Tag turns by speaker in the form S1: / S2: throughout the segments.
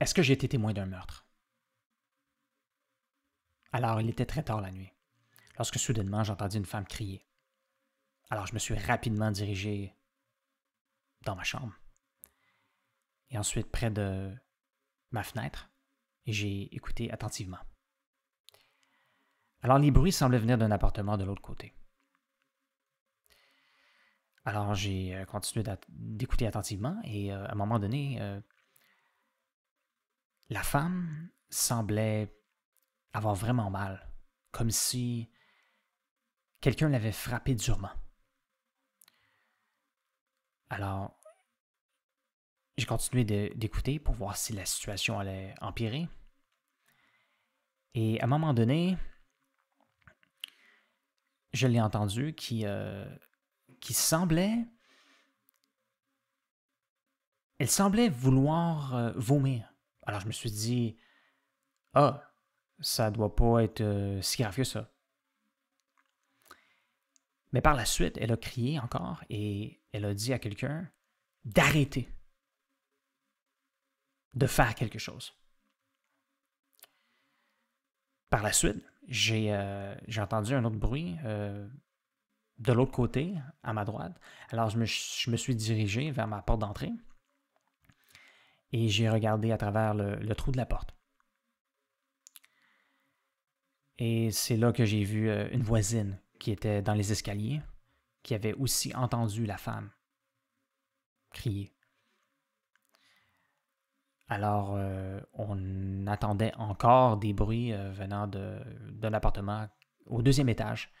S1: est-ce que j'ai été témoin d'un meurtre? Alors, il était très tard la nuit, lorsque soudainement j'entendis une femme crier. Alors, je me suis rapidement dirigé dans ma chambre. Et ensuite, près de ma fenêtre, et j'ai écouté attentivement. Alors, les bruits semblaient venir d'un appartement de l'autre côté. Alors, j'ai continué d'écouter attentivement et à un moment donné, la femme semblait avoir vraiment mal, comme si quelqu'un l'avait frappée durement. Alors, j'ai continué d'écouter pour voir si la situation allait empirer. Et à un moment donné, je l'ai entendu qui semblait... Elle semblait vouloir vomir. Alors je me suis dit, ah, ça doit pas être si grave que ça. Mais par la suite, elle a crié encore et elle a dit à quelqu'un d'arrêter de faire quelque chose. Par la suite, j'ai entendu un autre bruit de l'autre côté, à ma droite. Alors je me suis dirigé vers ma porte d'entrée et j'ai regardé à travers le trou de la porte. Et c'est là que j'ai vu une voisine qui était dans les escaliers, qui avait aussi entendu la femme crier. Alors, on attendait encore des bruits venant de l'appartement au deuxième étage.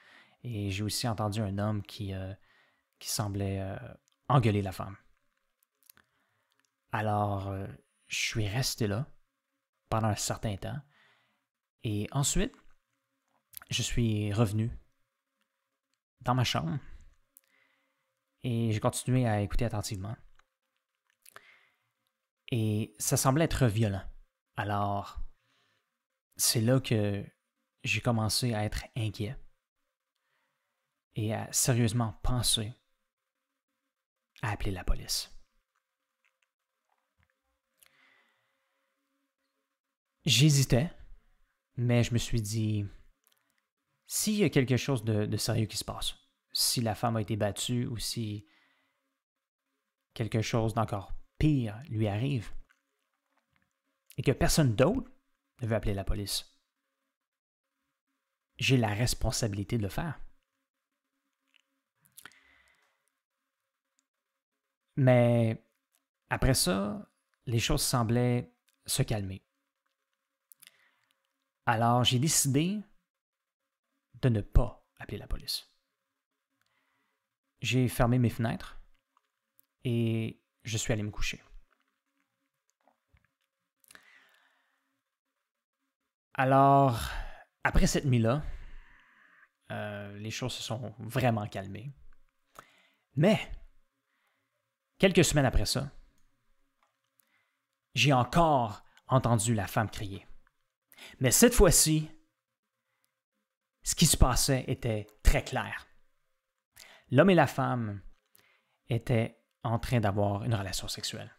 S1: Et j'ai aussi entendu un homme qui semblait engueuler la femme. Alors, je suis resté là pendant un certain temps. Et ensuite, je suis revenu dans ma chambre et j'ai continué à écouter attentivement. Et ça semblait être violent. Alors, c'est là que j'ai commencé à être inquiet et à sérieusement penser à appeler la police. J'hésitais, mais je me suis dit, s'il y a quelque chose de sérieux qui se passe, si la femme a été battue ou si quelque chose d'encore pire lui arrive et que personne d'autre ne veut appeler la police, j'ai la responsabilité de le faire. Mais après ça, les choses semblaient se calmer. Alors, j'ai décidé de ne pas appeler la police. J'ai fermé mes fenêtres et je suis allé me coucher. Alors, après cette nuit-là, les choses se sont vraiment calmées. Mais, quelques semaines après ça, j'ai encore entendu la femme crier. Mais cette fois-ci, ce qui se passait était très clair. L'homme et la femme étaient en train d'avoir une relation sexuelle.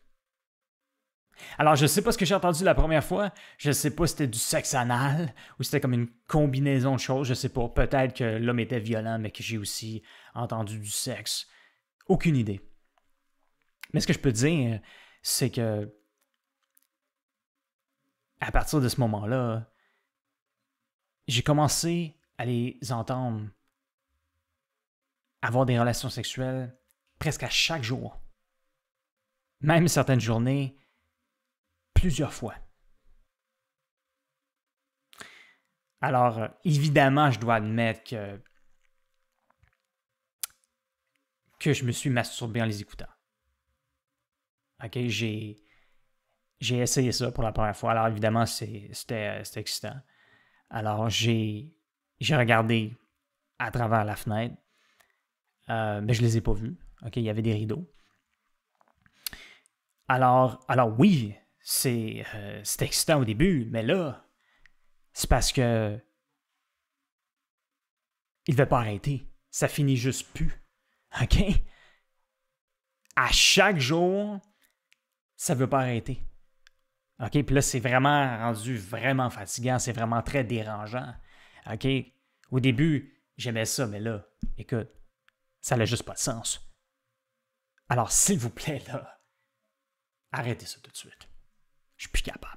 S1: Alors, je ne sais pas ce que j'ai entendu la première fois. Je ne sais pas si c'était du sexe anal ou c'était comme une combinaison de choses. Je ne sais pas. Peut-être que l'homme était violent, mais que j'ai aussi entendu du sexe. Aucune idée. Mais ce que je peux te dire, c'est que à partir de ce moment-là, j'ai commencé à les entendre avoir des relations sexuelles presque à chaque jour. Même certaines journées, plusieurs fois. Alors, évidemment, je dois admettre que je me suis masturbé en les écoutant. OK, j'ai essayé ça pour la première fois. Alors, évidemment, c'était excitant. Alors, j'ai regardé à travers la fenêtre, mais je ne les ai pas vus. OK, il y avait des rideaux. Alors oui, c'était excitant au début, mais là, c'est parce que il ne devait pas arrêter. Ça finit juste plus. OK? À chaque jour, ça ne veut pas arrêter. OK? Puis là, c'est vraiment rendu vraiment fatigant, c'est vraiment très dérangeant. OK? Au début, j'aimais ça, mais là, écoute, ça n'a juste pas de sens. Alors, s'il vous plaît, là, arrêtez ça tout de suite. Je suis plus capable.